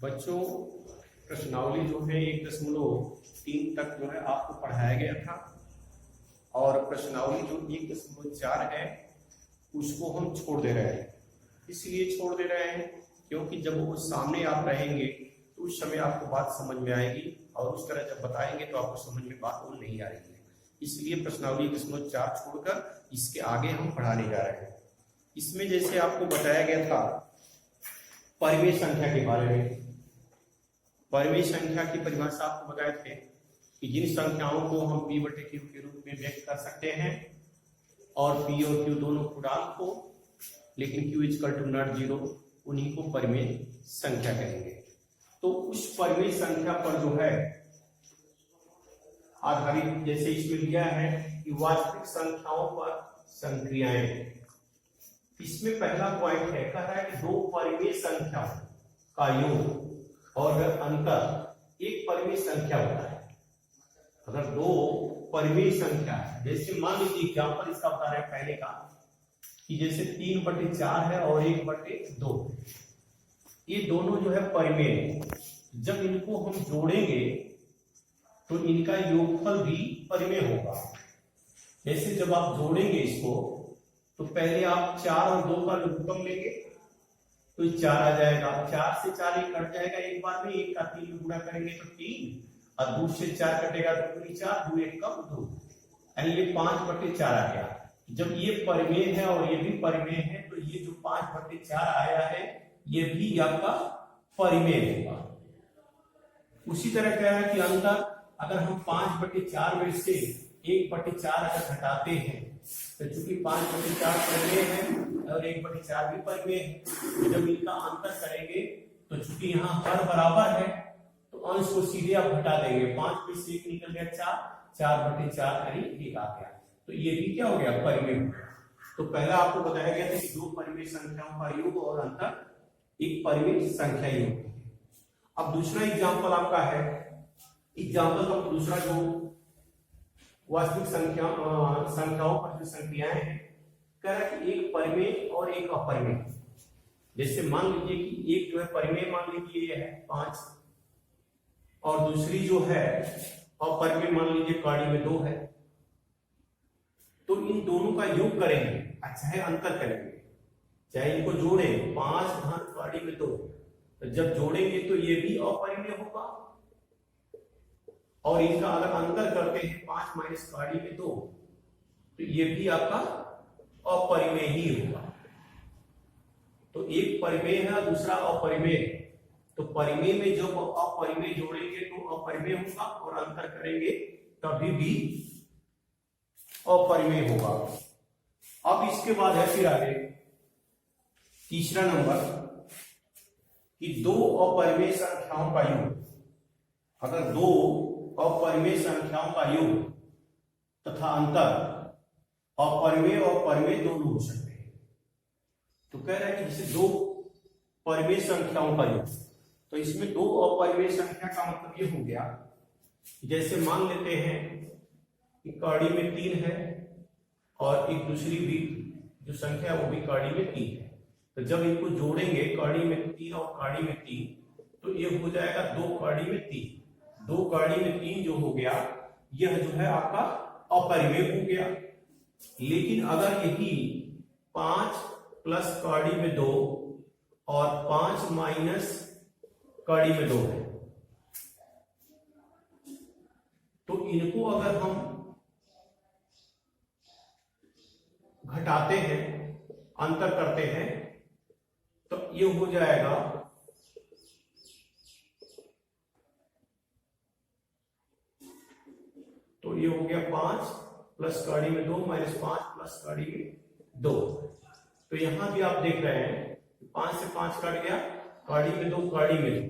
बच्चों, प्रश्नावली जो है 1.3 तक जो है आपको पढ़ाया गया था और प्रश्नावली जो 1.4 है उसको हम छोड़ दे रहे हैं। इसलिए छोड़ दे रहे हैं क्योंकि जब वो सामने आप रहेंगे तो उस समय आपको बात समझ में आएगी और उस तरह जब बताएंगे तो आपको समझ में बात वो नहीं आ रही है। इसलिए प्रश्नावली 1.4 छोड़कर इसके आगे हम पढ़ाने जा रहे हैं। इसमें जैसे आपको बताया गया था परिमेय संख्या के बारे में। परिमेय संख्या की परिभाषा आपको बताए थे कि जिन संख्याओं को हम p/q के रूप में व्यक्त कर सकते हैं और p और q दोनों पूर्णांक को, लेकिन q = नॉट 0, उन्हीं को परिमेय संख्या कहेंगे। तो उस परिमेय संख्या पर जो है आधारित, जैसे इसमें लिया है कि वास्तविक संख्याओं पर संक्रियाएं। इसमें पहला पॉइंट है, कह रहा है कि दो परिमेय संख्याओं का योग और अगर अंतर एक परिमेय संख्या होता है। अगर दो परिमेय संख्या है, जैसे मान लीजिए एग्जाम्पल इसका बता रहे हैं पहले का कि जैसे 3/4 है और 1/2, ये दोनों जो है परिमेय, जब इनको हम जोड़ेंगे तो इनका योगफल भी परिमेय होगा। जैसे जब आप जोड़ेंगे इसको तो पहले आप 4 और 2 का लघुत्तम लेंगे तो 4 आ जाएगा, 4 से 4 एक कट जाएगा एक बार में, 1 का 3 में गुणा करेंगे तो 3 और 2 से 4 कटेगा तो 4, 2 1 कम 2, यानी ये 5/4 आ गया। जब ये परिमेय है और ये भी परिमेय है तो ये जो 5/4 आया है ये भी आपका परिमेय होगा। उसी तरह कह रहा है कि अंतर, अगर हम 5/4 में से 1/4 अगर घटाते हैं तो चूंकि 5/4 परिमेय है और 1/4 भी परिमेय है, जब इनका अंतर करेंगे तो चूंकि यहाँ हर बराबर है तो अंश को सीधे आप घटा देंगे। 5 में से 1 निकल गया 4, 4/4 करीब 1 आ गया, तो ये भी क्या हो गया, परिमेय हो गया। तो पहला आपको बताया गया था कि दो परिमेय संख्याओं का योग और अंतर एक परिमेय संख्या ही होती है। अब दूसरा एग्जाम्पल आपका है, एग्जाम्पल का दूसरा जो वास्तविक संख्याओं पर जो संक्रियाएं हैं, कह रहा है कि एक परिमेय और एक अपरिमेय। जैसे मान लीजिए कि एक जो है परिमेय, मान लीजिए ये है 5 और दूसरी जो है अपरिमेय, मान लीजिए कड़ी में 2 है, तो इन दोनों का योग करेंगे, अच्छा है अंतर करेंगे, चाहे इनको जोड़े 5 धन कड़ी में 2, तो जब जोड़ेंगे तो ये भी अपरिमेय होगा और इनका अगर अंतर करते हैं 5 माइनस कड़ी में 2 तो ये भी आपका अपरिमेय ही होगा। तो एक परिमेय है दूसरा अपरिमेय, तो परिमेय में जब अपरिमेय जोड़ेंगे तो अपरिमेय होगा और अंतर करेंगे तभी भी अपरिमेय होगा। अब इसके बाद है फिर आगे तीसरा नंबर कि दो अपरिमेय संख्याओं का योग। अगर दो अपरिमेय संख्याओं का योग तथा अंतर अपरिमेय और परिमेय दोनों हो सकते हैं। तो कह रहा है कि जैसे दो परिमेय संख्याओं का योग, तो इसमें दो अपरिमेय संख्या का मतलब ये हो गया, जैसे मान लेते हैं कि कड़ी में 3 है और एक दूसरी भी जो संख्या वो भी कड़ी में 3 है, तो जब इनको जोड़ेंगे कड़ी में 3 और कड़ी में 3 तो ये हो जाएगा 2 कड़ी में 3। 2 कड़ी में 3 जो हो गया यह जो है आपका अपरिमेय हो गया। लेकिन अगर यही 5 प्लस कड़ी में 2 और 5 माइनस कड़ी में 2 है, तो इनको अगर हम घटाते हैं, अंतर करते हैं, तो ये हो जाएगा तो ये हो गया 5 प्लस कड़ी में 2 माइनस 5 प्लस कड़ी में 2। तो यहां भी आप देख रहे हैं 5 से 5 कट गया, कड़ी में 2 कड़ी में 2,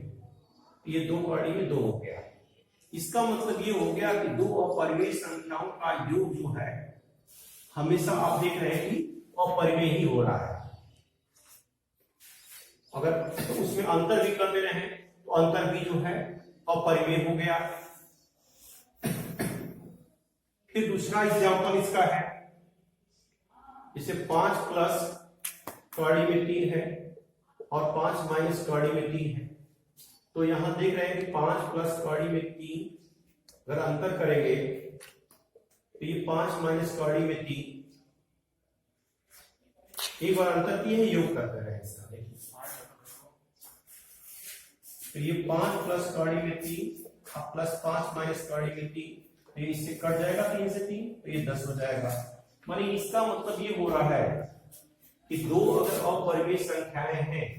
ये 2 कड़ी में 2 हो गया। इसका मतलब ये हो गया कि दो अपरिमेय संख्याओं का योग जो है हमेशा आप देख रहे हैं कि अपरिमेय ही हो रहा है। अगर तो उसमें अंतर भी कर दे रहे हैं तो अंतर भी जो है अपरिमेय हो गया। फिर दूसरा एग्जाम्पल इसका है, जैसे 5 प्लस कड़ी में 3 है और 5 माइनस कड़ी में 3 है, तो यहां देख रहे हैं कि 5 प्लस कड़ी में 3, अगर अंतर करेंगे तो ये 5 माइनस कड़ी में 3, एक बार अंतर किए योग करते रहे इसका। देखिए तो ये 5 प्लस कड़ी में 3 अब प्लस 5 माइनस कड़ी में 3, तो इससे कट जाएगा 3 से 3, तो ये 10 हो जाएगा। माने इसका मतलब ये हो रहा है कि दो अगर अपरिमेय संख्याएं हैं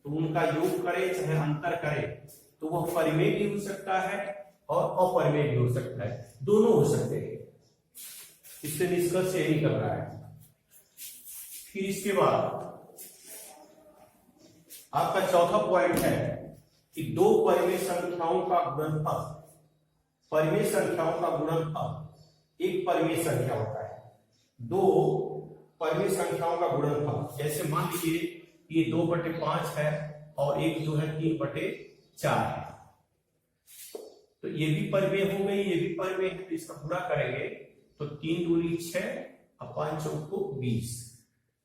तो उनका योग करें चाहे अंतर करें तो वह परिमेय भी हो सकता है और अपरिमेय भी हो सकता है, दोनों हो सकते हैं। इससे निष्कर्ष यही कर रहा है। फिर इसके बाद आपका चौथा पॉइंट है कि दो परिमेय संख्याओं का गुणनफल, परिमेय संख्याओं का गुणनफल एक परिमेय संख्या होता है। दो परिमेय संख्याओं का गुणनफल, जैसे मान लीजिए ये 2/5 है और एक जो है 3/4 है, तो ये भी परिमेय हो गई, ये भी परिमेय है, तो इसका गुणा करेंगे तो 3 दूनी 6 और 5 चौको 20,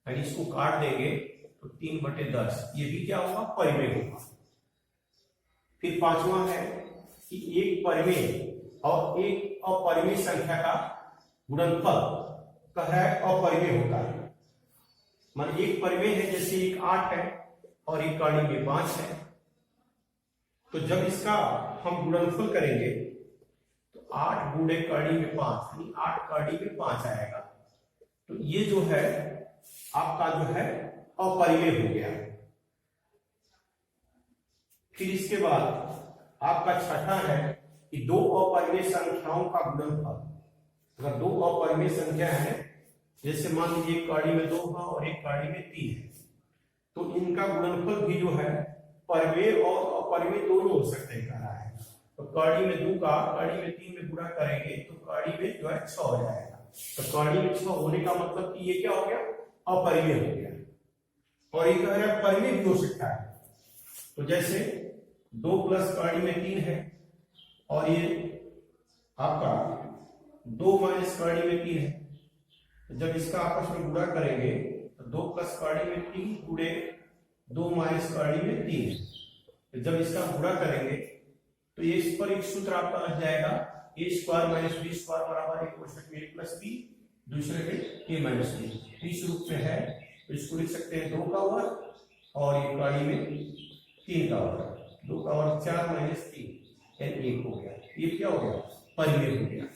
यानी इसको काट देंगे तो 3/10, ये भी क्या होगा, परिमेय होगा। फिर पांचवा है कि एक परिमेय और एक अपरिमेय संख्या का गुणनफल कह रहा है अपरिमेय होता है। मान एक परिमेय है, जैसे एक 8 है और एक कड़ी में 5 है, तो जब इसका हम गुणनफल करेंगे तो 8 गुणे कड़ी में 5 यानी 8 कड़ी में 5 आएगा, तो ये जो है आपका जो है अपरिमेय हो गया। फिर इसके बाद आपका छठा है कि दो अपरिमेय संख्याओं का गुणनफल, अगर दो अपरिमेय संख्या है, जैसे मान लीजिए एक कड़ी में 2 है और एक कड़ी में 3 है, तो इनका गुणनफल भी जो है परिमेय और अपरिमेय दोनों हो सकते हैं कह रहा है। तो कड़ी में 2 का कड़ी में 3 में गुणा करेंगे तो कड़ी में जो है 6 हो जाएगा, तो कड़ी में 6 होने का मतलब कि ये क्या हो गया, अपरिमेय हो गया। और ये कह रहा है परिमेय भी हो सकता है, तो जैसे 2 प्लस कड़ी में 3 है और ये आपका 2 माइनस कड़ी में 3 है, जब इसका आपस में गुणा करेंगे तो 2 प्लस कड़ी में 3 गुणे 2 माइनस कड़ी में 3, तो जब इसका गुणा करेंगे तो ये इस पर एक सूत्र आपका लग जाएगा, a square minus b square बराबर एक कोष्टक में a प्लस b, दूसरे में a माइनस b। इस रूप में है तो इसको लिख सकते हैं 2 का वर्ग और ये कड़ी में 3 का वर्ग, 2 का वर्ग 4 माइनस 3 यानी 1 हो गया। ये क्या हो गया, परिमेय हो गया।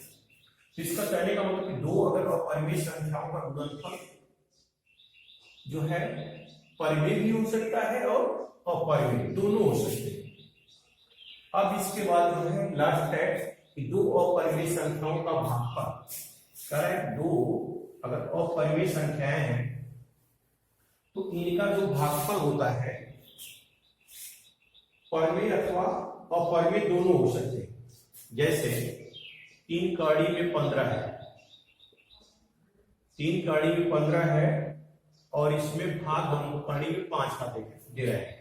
इसका कहने का मतलब कि दो अगर अपरिमेय संख्याओं का गुणनफल जो है परिमेय भी हो सकता है और अपरिमेय दोनों हो सकते हैं। अब इसके बाद जो है लास्ट है कि दो अपरिमेय संख्याओं का भागफल, करें दो अगर अपरिमेय संख्याएं हैं तो इनका जो भागफल होता है परिमेय अथवा अपरिमेय दोनों हो सकते हैं। जैसे 3 कड़ी में 15 है, 3 कड़ी में 15 है और इसमें भाग हम कड़ी में 5 का दे रहे हैं,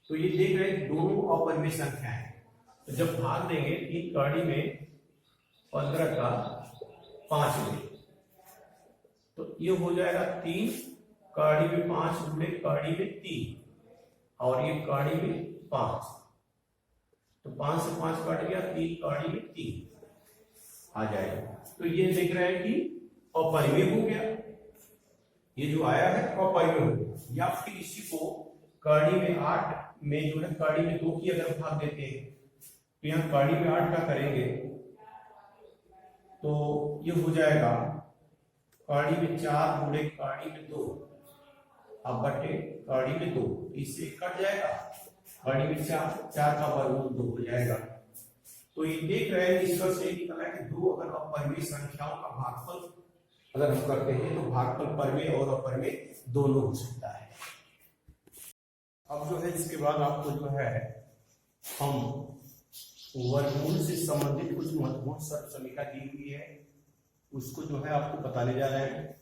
तो ये देख रहे हैं दोनों अपरिमेय संख्या है, तो जब भाग देंगे 3 कड़ी में 15 का 5 में, तो ये हो जाएगा 3 कड़ी में 5 गुणे कड़ी में 3 और ये कड़ी में 5, तो 5 से 5 कट गया, 3 कड़ी में 3 आ जाएगा, तो ये देख रहे हैं कि अपरिमेय हो गया, ये जो आया है अपरिमेय हो गया। या फिर इसी को कड़ी में 8 में जो है कड़ी में 2 की अगर भाग देते हैं तो यहाँ कड़ी में 8 का करेंगे तो ये हो जाएगा कड़ी में 4 गुणे कड़ी में 2 अब बटे कड़ी में 2, इससे कट जाएगा, कड़ी में 4 का वर्गमूल 2 हो जाएगा। तो ये देख रहे हैं निष्कर्ष से निकला है कि दो अगर अपरिमेय संख्याओं का भागफल अगर हम करते हैं तो भागफल परिमेय और अपरिमेय दोनों हो सकता है। अब जो है इसके बाद आपको जो है हम वर्गमूल से संबंधित कुछ महत्वपूर्ण सर्वसमीका दी हुई है, उसको जो है आपको बताने जा रहे हैं।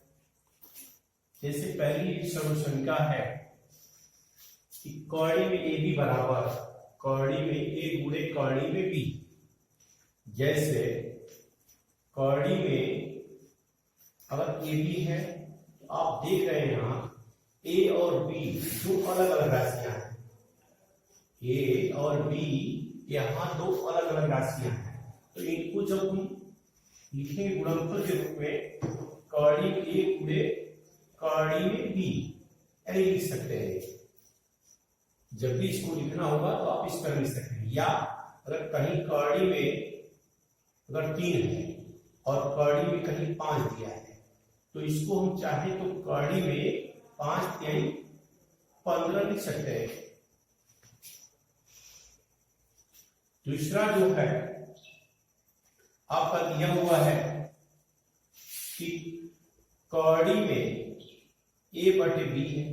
जैसे पहली सर्वसमीका है कि कड़ी में ए बी बराबर कड़ी में ए गुणे कड़ी में बी। जैसे कड़ी में अगर ए बी है तो आप देख रहे हैं यहाँ ए और बी दो अलग अलग राशियां हैं, ए और बी यहाँ दो अलग अलग राशियां हैं, तो इनको जब हम लिखेंगे गुणनफल के रूप में कड़ी में ए गुणे कड़ी में बी, ऐसे लिख सकते हैं। जब भी इसको लिखना होगा तो आप इस तरह लिख सकते हैं, या अगर कहीं कड़ी में अगर 3 है और कड़ी में कहीं 5 दिया है तो इसको हम चाहे तो कड़ी में 5 यानी 15 लिख सकते हैं। दूसरा जो है आपका दिया हुआ है कि कड़ी में ए बटे बी है,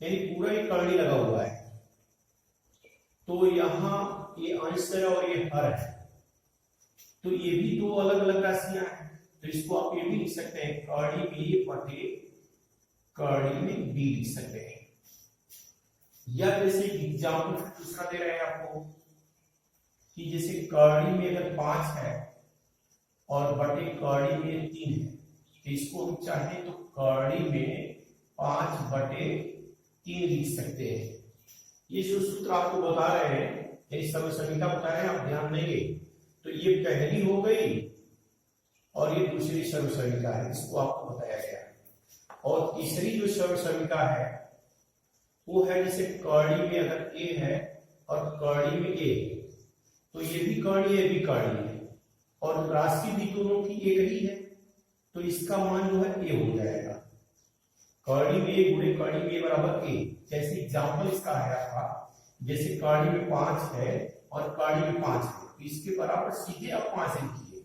यानी पूरा एक कड़ी लगा हुआ है, तो यहां ये अंश है और ये हर है, तो ये भी दो अलग अलग राशियां हैं, तो इसको आप ये भी लिख सकते हैं कड़ी में ए बटे कड़ी में बी लिख सकते हैं। या जैसे एग्जाम्पल दूसरा दे रहे हैं आपको कि जैसे कड़ी में अगर 5 है और बटे कड़ी में 3 है, तो इसको हम चाहे तो कड़ी में 5 बटे 3 लिख सकते हैं। ये जो सूत्र आपको बता रहे हैं, यानी सर्वसमीकरण बता रहे हैं, आप ध्यान देंगे तो ये पहली हो गई और ये दूसरी सर्वसमीकरण है, इसको आपको बताया गया। और तीसरी जो सर्वसमीकरण है वो है जैसे कड़ी में अगर ए है और कड़ी में ए, तो ये भी कड़ी है, भी कड़ी है, और राशि भी दोनों की एक ही है, तो इसका मान जो है ए हो जाएगा। कड़ी में ए गुणे कड़ी में ए बराबर ए। जैसे एग्जाम्पल इसका आया था, जैसे कड़ी में 5 है और कड़ी में 5 है, तो इसके बराबर सीधे आप 5 लिखिए,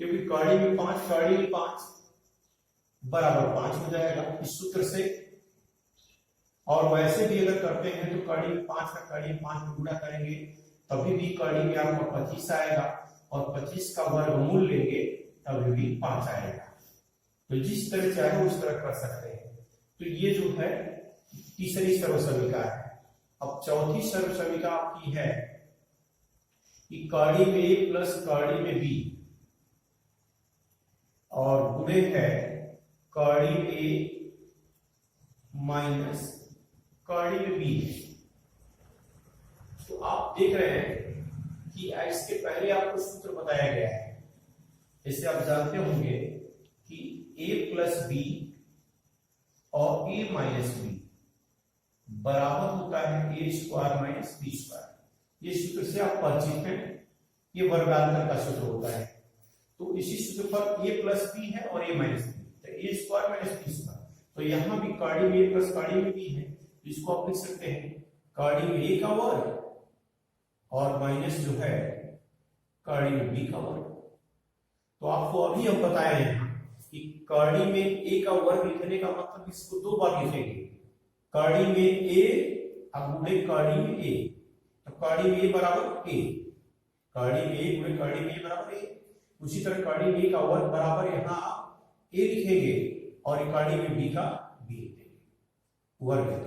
क्योंकि कड़ी में 5 कड़ी में 5 बराबर 5 हो जाएगा इस सूत्र से। और वैसे भी अगर करते हैं तो कड़ी में 5 का कड़ी में 5 में गुणा करेंगे तभी भी कड़ी में आपका 25 आएगा, और 25 का वर्गमूल लेंगे तभी भी 5 आएगा। तो जिस तरह चाहे उस तरह कर सकते हैं। तो ये जो है तीसरी सर्वसमीकरण है। अब चौथी सर्वसमीकरण आपकी है कि कड़ी में ए प्लस कड़ी में बी और गुणे है कड़ी में ए माइनस कड़ी में बी। तो आप देख रहे हैं कि इसके पहले आपको सूत्र बताया गया है, जैसे आप जानते होंगे कि a प्लस बी और a माइनस बी बराबर होता है a square minus b square. ये सूत्र से आप परिचित हैं, ये वर्गांतर का सूत्र होता है। तो इसी सूत्र पर a प्लस बी है और a माइनस बी, तो a square minus b square. तो यहां भी कड़ी में a प्लस कड़ी में बी है, इसको आप लिख सकते हैं कड़ी में a का वर्ग और माइनस जो है कड़ी में बी का वर्ग। तो आपको अभी हम बताए हैं कि कड़ी में a का वर्ग लिखने का मतलब इसको 2 बार लिखेंगे, कड़ी में a अब गुणे कड़ी में a, तो कड़ी में a बराबर a, कड़ी में a गुणे कड़ी में a बराबर a। उसी तरह कड़ी में a का वर्ग बराबर यहाँ आप a लिखेंगे और कड़ी में b का b लिखेंगे, वर्ग है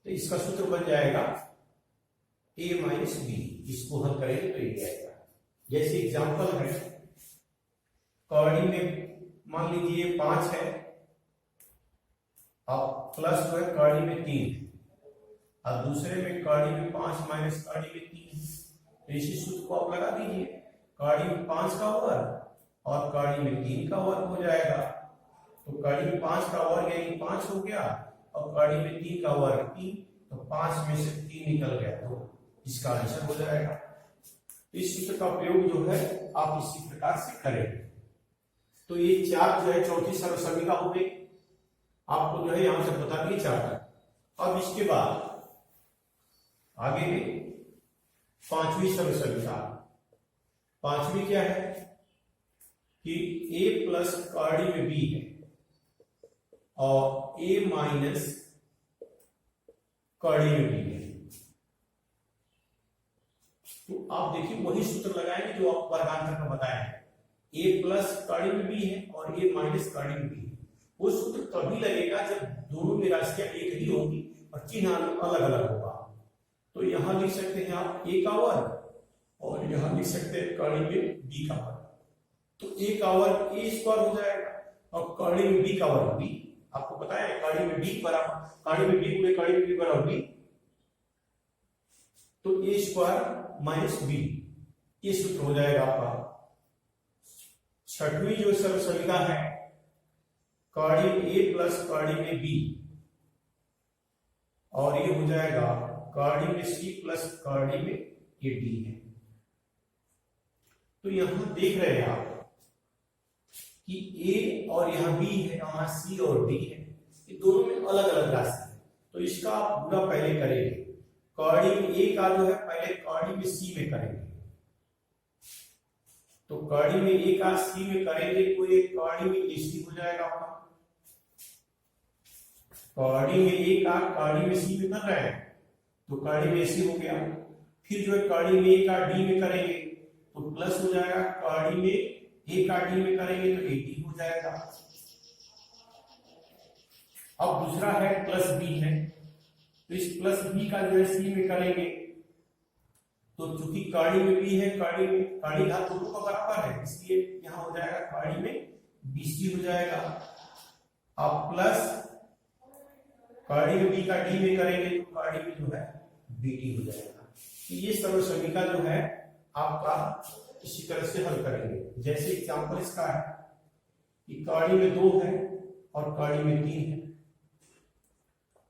तो इसका सूत्र बन जाएगा a माइनस बी। इसको हल करेंगे तो ये आएगा। जैसे एग्जांपल है, कड़ी में मान लीजिए 5 है, अब प्लस जो है कड़ी में 3 है, और दूसरे में कड़ी में 5 माइनस कड़ी में 3, तो इसी सूत्र को आप लगा दीजिए, कड़ी में 5 का वर्ग और कड़ी में 3 का वर्ग हो जाएगा। तो कड़ी में 5 का वर्ग यानी 5 हो गया और कड़ी में 3 का वर्ग 3, तो 5 में से 3 निकल गया, तो इसका आंसर हो जाएगा। तो इस सूत्र का प्रयोग जो है आप इसी प्रकार से करेंगे। तो ये 4 जो है चौथी सर्वसमीकरण हो गई, आपको जो है यहां से बता दिए 4 तक। अब इसके बाद आगे में 5वीं सर्वसमीकरण। 5वीं क्या है कि a प्लस कड़ी में b है और a माइनस कड़ी में b है। तो आप देखिए वही सूत्र लगाएंगे जो आप वर्गांतर का बताया है, a प्लस कड़ी में b है और a माइनस कड़ी में b है। वो सूत्र तभी लगेगा जब दोनों में राशियां एक ही होगी और चिन्ह अलग अलग होगा। तो यहां लिख सकते हैं आप a का वर्ग और यहां लिख सकते हैं कड़ी में b का वर्ग। तो a का वर्ग a स्क्वायर हो जाएगा और कड़ी में b का वर्ग b। आपको पता है कड़ी में b बराबर कड़ी में b गुणे कड़ी में b बराबर b। तो ए स्क्वायर माइनस बी, ये सूत्र हो जाएगा आपका। छठवीं जो सर्वसमीका है कॉर्डी में ए प्लस कॉर्डी में बी, और ये हो जाएगा कॉर्डी में सी प्लस कॉर्डी में ए डी है। तो यहां देख रहे हैं आप कि ए और यहां बी है, यहां सी और डी है, ये दोनों में अलग अलग राशि है। तो इसका आप पूरा पहले करेंगे, कॉर्डी में ए का जो है पहले कॉर्डी में सी में करेंगे। तो कॉर्डी में ए का सी में करेंगे तो ये कॉर्डी में ए सी हो जाएगा आपका। कॉर्डी में ए का कॉर्डी में सी में कर रहे हैं तो कॉर्डी में ए सी हो गया। फिर जो है कॉर्डी में ए का डी में करेंगे तो प्लस हो जाएगा, कॉर्डी में ए का डी में करेंगे तो ए डी हो जाएगा। अब दूसरा है प्लस बी है, तो इस प्लस बी का जो है सी में करेंगे तो चूंकि कॉर्डी में बी है, कॉर्डी घात दोनों का बराबर है, इसलिए यहां हो जाएगा कॉर्डी में बीसी हो जाएगा। अब प्लस कॉर्डी में बी का डी में करेंगे तो कॉर्डी में जो है बीडी हो जाएगा। तो ये सर्वसमीका जो है आपका इसी तरह से हल करेंगे। जैसे एग्जांपल इसका है कि कॉर्डी में 2 है और कॉर्डी में 3 है,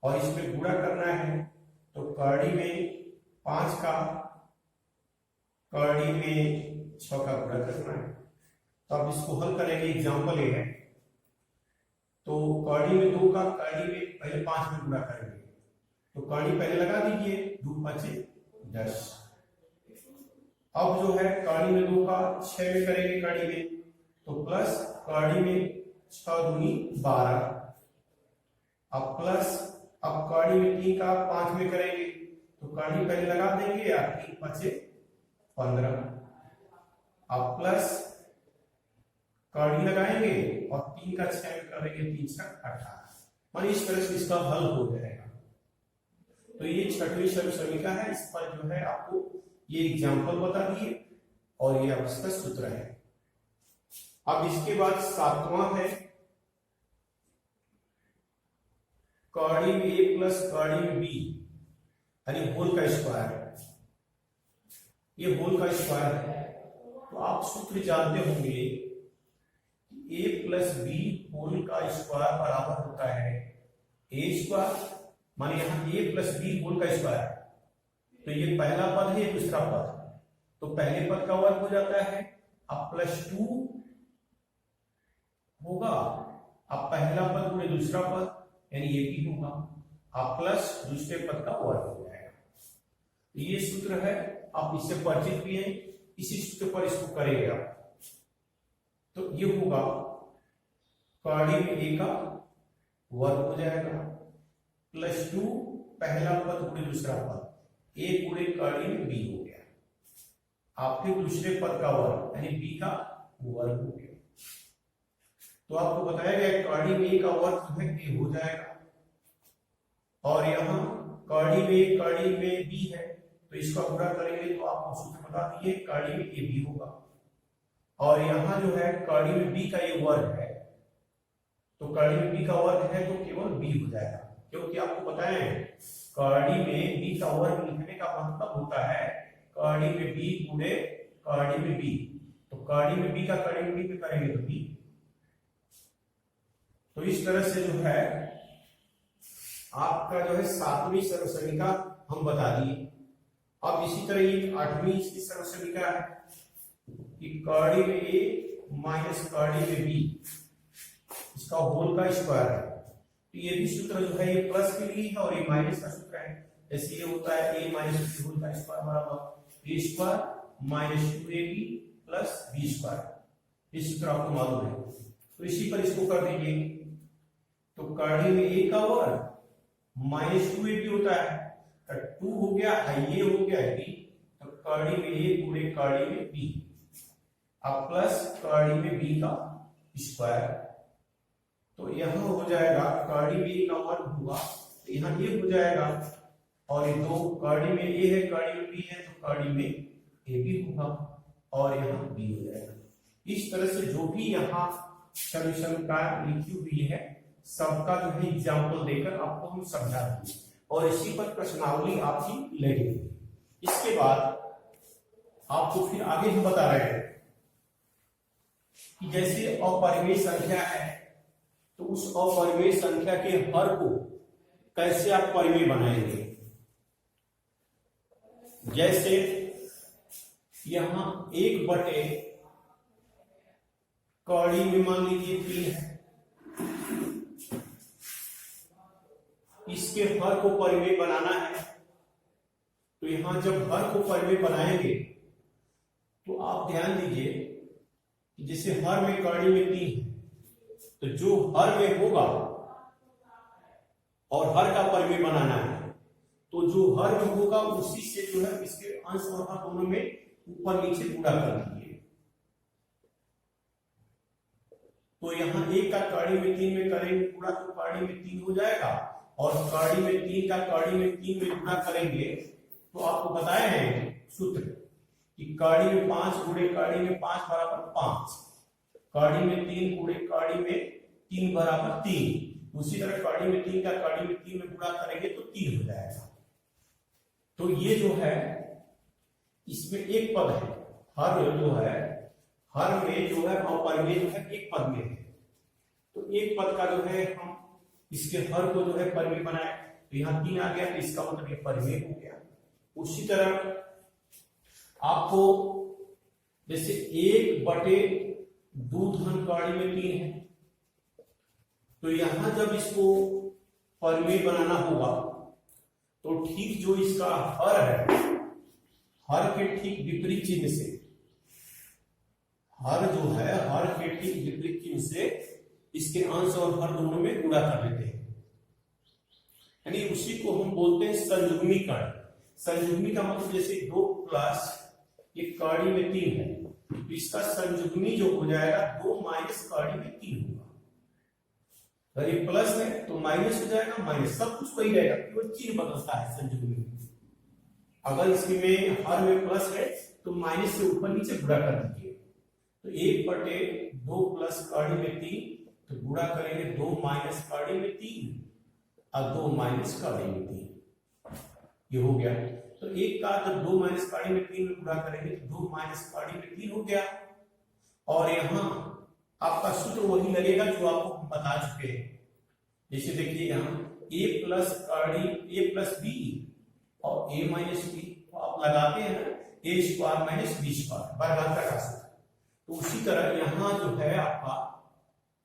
और इसमें गुणा करना है तो कॉर्डी में 5 का कॉर्डी में 6 का गुणा करना है। तो अब इसको हल करेंगे, एग्जांपल ये है। तो कॉर्डी में 2 का कॉर्डी में पहले 5 में गुणा करेंगे, तो कॉर्डी पहले लगा दीजिए, 2 5 10। अब जो है कॉर्डी में 2 का 6 में करेंगे कॉर्डी में, तो प्लस कॉर्डी में 6 दूनी 12। अब प्लस अब कॉर्डी में 3 का 5 में करेंगे तो कॉर्डी पहले लगा देंगे या 3 5 15। अब प्लस कॉर्डी लगाएंगे और 3 का 6 में करेंगे, 3 6 18। मान इस तरह से इसका हल हो जाएगा। तो ये छठवीं सर्वसमीका है, इस पर जो है आपको ये एग्जांपल बता दिए और ये अब इसका सूत्र है। अब इसके बाद 7वां है कॉर्डी में ए प्लस कॉर्डी में बी, यानी होल का स्क्वायर। ये होल का स्क्वायर है, तो आप सूत्र जानते होंगे ए प्लस बी होल का स्क्वायर बराबर होता है ए स्क्वायर, माने यहां ए प्लस बी होल का स्क्वायर, तो ये पहला पद है, ये दूसरा पद, तो पहले पद का वर्ग हो जाता है। अब प्लस 2 होगा, अब पहला पद गुणे दूसरा पद यानी ये भी होगा, अब प्लस दूसरे पद का वर्ग हो जाएगा। तो ये सूत्र है, आप इससे परिचित भी हैं, इसी सूत्र पर इसको करेंगे आप। तो ये होगा कॉर्डी में ए का वर्ग हो जाएगा प्लस 2 पहला पद गुणे दूसरा पद, ए गुणे कॉर्डी में बी हो गया, आप फिर दूसरे पद का वर्ग यानी बी का वर्ग हो गया। तो आपको बताया गया कॉर्डी में ए का वर्ग जो है ए हो जाएगा, और यहां कॉर्डी में बी है, तो इसका पूरा करेंगे तो आपको सूत्र बता दिए कॉर्डी में ए बी होगा। और यहां जो है कॉर्डी में बी का ये वर्ग है, तो कॉर्डी में बी का वर्ग है तो केवल बी हो जाएगा, क्योंकि आपको पता है कॉर्डी में बी का वर्ग लिखने का मतलब होता है कॉर्डी में बी गुणे कॉर्डी में बी, तो कॉर्डी में बी का कॉर्डी में बी पे करेंगे तो बी। तो इस तरह से जो है आपका जो है 7वीं सर्वसमीका हम बता दिए। अब इसी तरह ये 8वीं इसकी सर्वसमीका है कि कॉर्डी में ए माइनस कॉर्डी में बी, इसका होल का स्क्वायर है। तो ये भी सूत्र जो है ये प्लस के लिए है और ये माइनस का सूत्र है। जैसे ये होता है a माइनस बी होल का स्क्वायर बराबर a square minus 2ab plus b square. ये सूत्र आपको मालूम है, तो इसी पर इसको कर दीजिए। तो कॉर्डी में a का वर्ग माइनस 2ab होता है, तो 2 हो गया, ये हो गया b, तो कॉर्डी में a गुणे कॉर्डी में b, अब प्लस कॉर्डी में b का स्क्वायर। तो यहां हो जाएगा कॉर्डी में a का वर्ग होगा, तो यहां ये हो जाएगा, और ये 2 कॉर्डी में a है कॉर्डी में b है, तो कॉर्डी में a भी होगा और यहां b हो जाएगा। इस तरह से जो भी यहाँ सॉल्यूशन का लिखी हुई है सबका जो है एग्जाम्पल देकर आपको हम समझा देंगे और इसी पर प्रश्नावली आपकी लगेगी। इसके बाद आपको फिर आगे हम बता रहे हैं कि जैसे अपरिमेय संख्या है तो उस अपरिमेय संख्या के हर को कैसे आप परिमेय बनाएंगे। जैसे यहां 1/, कौड़ी में मान लीजिए 3 है, इसके हर को परिमेय बनाना है। तो यहां जब हर को परिमेय बनाएंगे तो आप ध्यान दीजिए कि जैसे हर में कौड़ी में 3 है, तो जो हर में होगा और हर का परिमेय बनाना है, तो जो हर में होगा उसी से जो है इसके अंश और हर दोनों में ऊपर नीचे गुणा कर दीजिए। तो यहाँ 1 का कौड़ी में 3 में करेंगे गुणा तो कौड़ी में 3 हो जाएगा, और कौड़ी में 3 का कौड़ी में 3 में गुणा करेंगे तो आपको बताए हैं सूत्र कि कौड़ी में 5 गुणे कौड़ी में 5 बराबर 5, कौड़ी में 3 गुणे कौड़ी में 3 बराबर 3। उसी तरह कौड़ी में 3 का कौड़ी में 3 में गुणा करेंगे तो 3 हो जाएगा। तो ये जो है इसमें एक पद है, हर जो है हर में जो है अपरिमेय जो है एक पद में है। तो एक पद का जो है हम इसके हर को जो है परिमेय बनाए, तो यहाँ 3 आ गया, तो इसका मतलब ये परिमेय हो गया। उसी तरह आपको जैसे 1/2 धन कौड़ी में 3 है, तो यहां जब इसको परिमेय बनाना होगा तो ठीक जो इसका हर है, हर के ठीक विपरीत चिन्ह से, हर जो है हर के ठीक विपरीत चिन्ह से इसके अंश और हर दोनों में गुणा कर लेते हैं, यानी उसी को हम बोलते हैं संयुग्मीकरण। संयुग्मी का मतलब जैसे 2 प्लस एक कौड़ी में 3 है, तो इसका संयुग्मी जो हो जाएगा 2 माइनस कौड़ी में 3 होगा। अगर ये प्लस है तो माइनस हो जाएगा, माइनस सब कुछ वही रहेगा, केवल चिन्ह बदलता है संयुग्मी में। अगर इसमें हर में प्लस है तो माइनस से ऊपर नीचे गुणा कर दीजिए। तो 1/2 प्लस कौड़ी में 3, तो गुणा करेंगे 2 माइनस कौड़ी में 3 और 2 माइनस कौड़ी में 3, ये हो गया। तो एक का जब 2 माइनस कौड़ी में 3 में गुणा करेंगे तो 2 माइनस कौड़ी में 3 हो गया। और यहाँ आपका सूत्र वही लगेगा जो आपको हम बता चुके हैं। जैसे देखिए यहाँ a प्लस कौड़ी a प्लस बी और a माइनस बी, तो आप लगाते हैं a square minus b square वर्गाकार का सूत्र। तो उसी तरह यहाँ जो है आपका,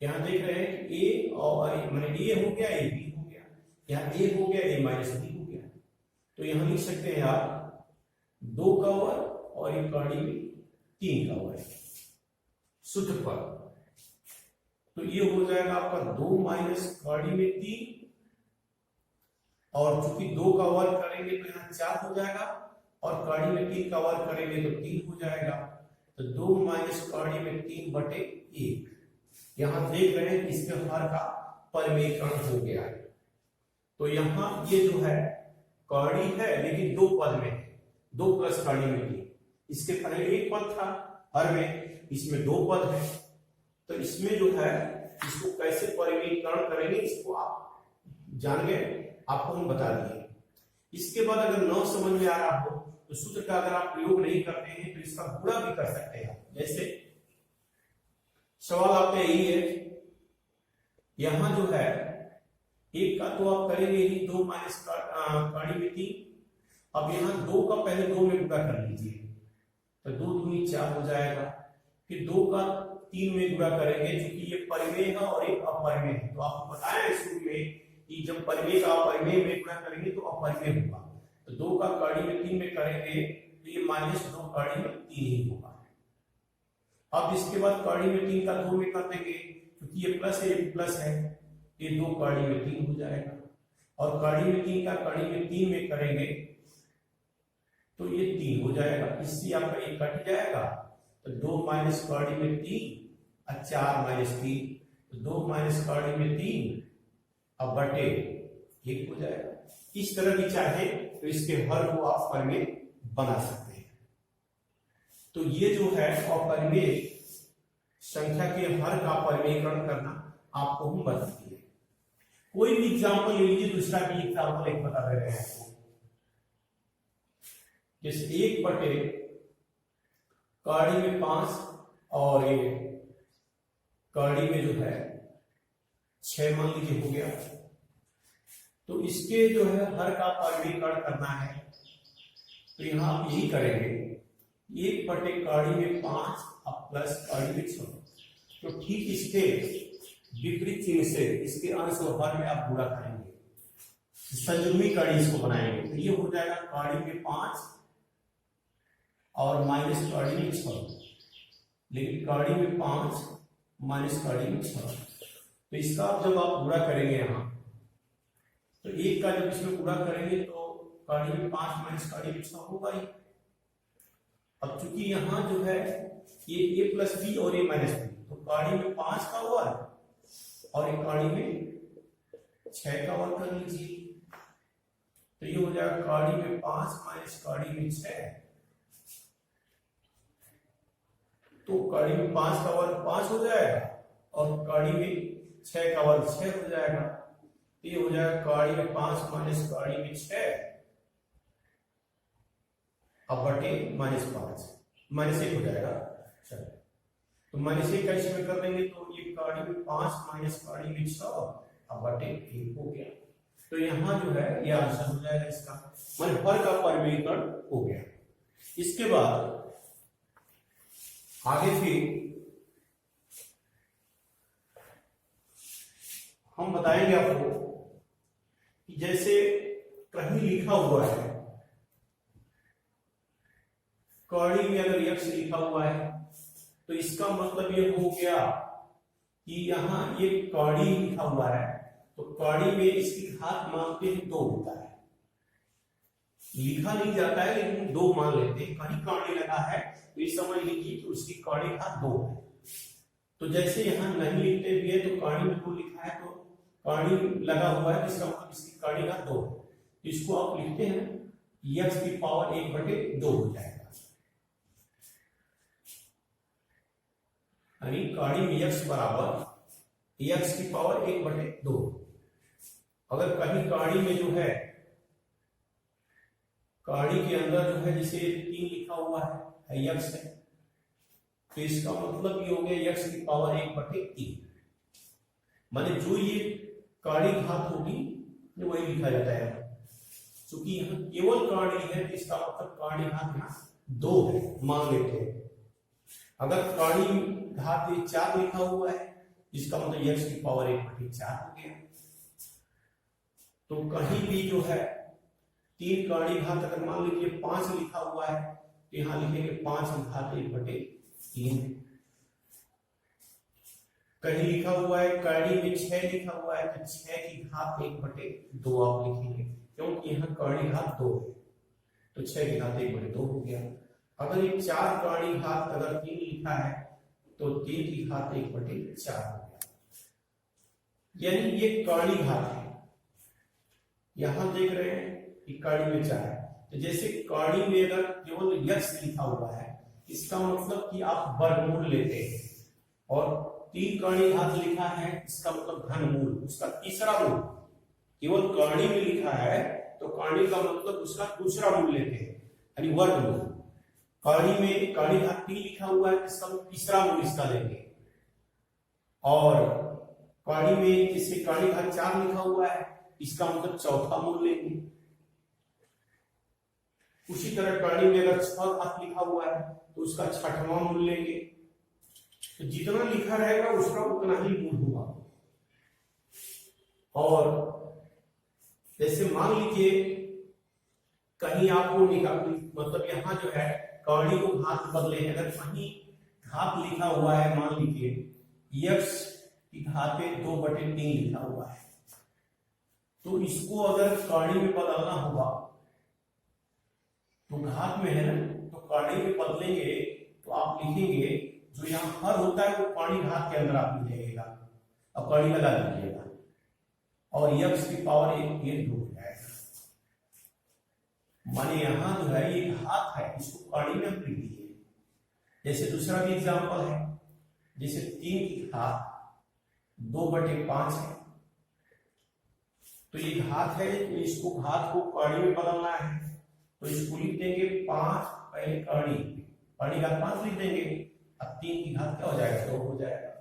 यहाँ देख रहे हैं कि a और मैंने a हो गया, a b हो गया, यहाँ a हो गया, a माइनस बी हो गया। तो यहाँ लिख सकते हैं आप 2 का वर्ग और एक कौड़ी में 3 का वर्ग सूत्र पर। तो ये हो जाएगा आपका 2 माइनस कौड़ी में 3, और चूंकि 2 का वर्ग करेंगे तो यहाँ 4 हो जाएगा, और कौड़ी में 3 का वर्ग करेंगे तो 3 हो जाएगा। तो 2 माइनस कौड़ी में 3/1। यहाँ देख रहे हैं कि इसके हर का परिमेयकरण हो गया है। तो यहाँ ये जो है कौड़ी है लेकिन 2 पद में है, 2 प्लस कौड़ी में 3। इसके पहले एक पद था हर में, इसमें 2 पद है। तो इसमें जो है इसको कैसे परिमेयकरण करेंगे इसको आप जान गए, आपको हम बता दिए। इसके बाद अगर न समझ में आ रहा हो तो सूत्र का अगर आप प्रयोग नहीं करते हैं तो इसका गुणा भी कर सकते हैं। जैसे सवाल आपका यही है, यहां जो है एक का तो आप करेंगे ही 2 माइनस कौड़ी में 3। अब यहाँ 2 का पहले 2 में गुणा कर लीजिए, तो 2 दूनी 4 हो जाएगा। फिर 2 का 3 में गुणा करेंगे, क्योंकि ये परिमेय है और एक अपरिमेय है। तो आपको बताया शुरू में कि जब परिमेय का अपरिमेय में गुणा करेंगे तो अपरिमेय होगा। तो 2 का कौड़ी में 3 में करेंगे तो ये -2 कौड़ी में 3 ही होगा। अब इसके बाद कौड़ी में 3 का 2 में कर देंगे, क्योंकि ये प्लस है, ये प्लस है, ये 2 कौड़ी में 3 हो जाएगा। और कौड़ी में 3 का कौड़ी में 3 में करेंगे तो ये 3 हो जाएगा। इससे आपका ये कट जाएगा, तो 2 माइनस कौड़ी में 3 और 4 माइनस 3, तो 2 माइनस कौड़ी में 3 अब बटे 1 हो जाएगा। इस तरह भी चाहे तो इसके हर को आप परिमेय बना सकते हैं। तो ये जो है अपरिमेय संख्या के हर का परिमेयकरण करना आपको हम बता दिए। कोई भी एग्जाम्पल ले लीजिए, दूसरा भी एग्जाम्पल एक बता दे रहे हैं आपको। जैसे 1 बटे कड़ी में 5 और ये कड़ी में जो है 6 मान लीजिए हो गया। तो इसके जो है हर का परिमीकरण करना है, तो यहां आप यही करेंगे 1 बटे कड़ी में 5 और प्लस कड़ी में 6। तो ठीक इसके विपरीत चिन्ह से इसके अंश और हर में आप गुणा करेंगे, संयुग्मी कड़ी इसको बनाएंगे। तो ये हो जाएगा कड़ी में 5 और माइनस कड़ी में 6, लेकिन कड़ी में 5 माइनस कड़ी में 6। तो इसका जब आप गुणा करेंगे यहाँ, तो 1 का जब इसमें गुणा करेंगे तो कड़ी में 5 माइनस कड़ी में 6 होगा ही। अब चूंकि यहाँ जो है ये a प्लस बी और a माइनस बी, तो कड़ी में 5 का वर्ग और एक कड़ी में 6 का वर्ग कर लीजिए। तो ये हो जाएगा कड़ी में 5 माइनस कड़ी में 6। तो कड़ी में 5 का वर्ग 5 हो जाएगा और कड़ी में 6 का वर्ग 6 हो जाएगा। तो ये हो जाएगा कड़ी में 5 माइनस कड़ी में 6 अब बटे -5 -1 हो जाएगा। चलो, तो -1 का इसमें कर देंगे तो ये कड़ी में 5 माइनस कड़ी में 6 अब बटे 1 हो गया। तो यहाँ जो है ये आंसर हो जाएगा इसका, मान हर का परिमीकरण हो गया। इसके बाद आगे फिर हम बताएंगे आपको कि जैसे कहीं लिखा हुआ है कड़ी में अगर यक्ष लिखा हुआ है तो इसका मतलब ये हो गया कि यहाँ ये कड़ी लिखा हुआ है, तो कड़ी में इसकी घात मानते हैं 2 होता है। लिखा नहीं जाता है लेकिन 2 मान लेते हैं। कहीं कड़ी लगा है तो इस समझ लीजिए कि उसकी कड़ी घात 2 है। तो जैसे यहाँ नहीं लिखते भी है तो कड़ी में 2 लिखा है तो कड़ी लगा हुआ है, इसका मतलब इसकी कड़ी घात 2 है। इसको आप लिखते हैं यक्ष की पावर 1/2 हो जाएगा, यानी कड़ी में यक्ष बराबर यक्ष की पावर 1/2। अगर कहीं कड़ी में जो है कड़ी के अंदर जो है जैसे 3 लिखा हुआ है यक्ष है, तो इसका मतलब ये हो गया यक्ष की पावर 1/3। माने जो ये कड़ी घात होगी जो वही लिखा जाता है। क्योंकि यहाँ केवल कड़ी है तो इसका मतलब कड़ी घात यहाँ 2 है मान लेते हैं। अगर कड़ी घात 4 लिखा हुआ है इसका मतलब यक्ष की पावर 1/4 हो गया। तो कहीं भी जो है 3 कड़ी घात अगर मान लीजिए 5 लिखा हुआ है तो यहां लिखेंगे 5 घात 1/3। कहीं लिखा हुआ है कड़ी में 6 लिखा हुआ है तो 6 की घात 1/2 आप लिखेंगे, क्योंकि यहाँ कड़ी घात 2 है तो 6 की घात 1/2 हो गया। अगर ये 4 कड़ी घात अगर 3 लिखा है तो 3 की घात 1/4 हो गया, यानी ये कड़ी घात है। यहां देख रहे हैं कि कड़ी में 4 है, तो जैसे कड़ी में अगर केवल यक्ष लिखा हुआ है इसका मतलब कि आप वर्गमूल लेते हैं, और 3 कड़ी घात लिखा है इसका मतलब घनमूल, उसका तीसरा मूल। केवल कड़ी में लिखा है तो कड़ी का मतलब उसका दूसरा मूल लेते हैं, यानी वर्गमूल। कड़ी में कड़ी घात 3 लिखा हुआ है इसका तीसरा मूल इसका लेंगे, और कड़ी में जैसे कड़ी घात 4 लिखा हुआ है इसका मतलब चौथा मूल लेंगे। उसी तरह कड़ी में अगर 6 घात लिखा हुआ है तो उसका 6वां मूल लेंगे। तो जितना लिखा रहेगा उसका उतना ही मूल होगा। और जैसे मान लीजिए कहीं आपको मतलब यहाँ जो है कड़ी को घात बदले, अगर कहीं घात लिखा हुआ है मान लीजिए यक्ष की घात 2/3 लिखा हुआ है, तो इसको अगर कड़ी में बदलना होगा तो घात में है ना, तो कड़ी में बदलेंगे तो आप लिखेंगे जो यहाँ हर होता है वो कड़ी घात के अंदर आप लिखिएगा, अब कड़ी लगा दीजिएगा और यक्ष की पावर 1/2 हो जाएगा। माने यहाँ जो है ये घात है इसको कड़ी में लिख दीजिए। जैसे दूसरा भी एग्जांपल है, जैसे 3 की घात 2/5 है, तो ये घात है तो इसको घात को कड़ी में बदलना है तो इसको लिख देंगे 5 पहले कर्णी, कर्णी घात 5 लिख देंगे। अब 3 की घात क्या हो जाएगा, 2 हो जाएगा।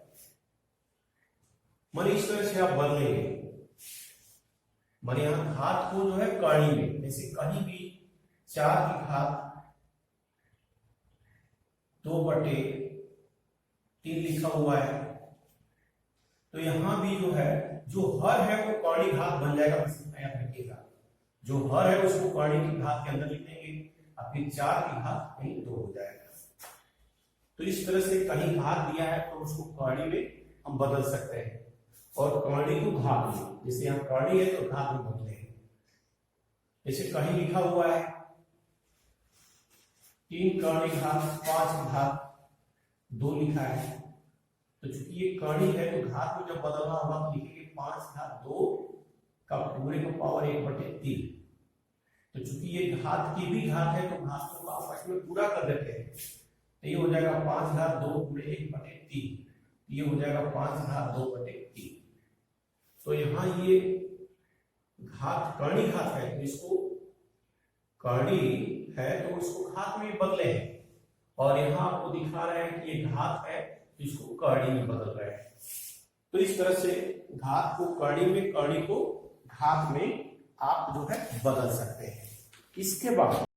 मन इस तरह से आप बदलेंगे। मन यहाँ घात को जो है कर्णी में, जैसे कहीं भी 4 की घात 2/3 लिखा हुआ है, तो यहां भी जो है जो हर है वो कर्णी घात बन जाएगा। याद रखिएगा, जो हर है उसको कर्णी की घात के अंदर लिख देंगे, और फिर 4 की घात कहीं 2 हो जाएगा। तो इस तरह से कहीं घात दिया है तो उसको कर्णी में हम बदल सकते हैं, और कर्णी को घात में, जैसे यहाँ कर्णी है तो घात में बदले। जैसे कहीं लिखा हुआ है 3 कर्णी घात 5 की घात 2 लिखा है, तो चूंकि ये कर्णी है तो घात में जब बदलना होगा तो लिखेंगे 5 घात 2 का पूरे का पावर 1/3। तो चूंकि ये घात की भी घात है तो घात को आपस में पूरा कर देते हैं, तो ये हो जाएगा 5 घात 2 पूरे 1/3, ये हो जाएगा 5 घात 2/3। तो यहाँ ये घात कर्णी घात है, तो इसको कर्णी है तो इसको घात में बदले हैं, और यहाँ आपको दिखा रहे हैं कि ये घात है तो इसको कर्णी में बदल रहे हैं। तो इस तरह से घात को कर्णी में, कर्णी को घात में आप जो है बदल सकते हैं। इसके बाद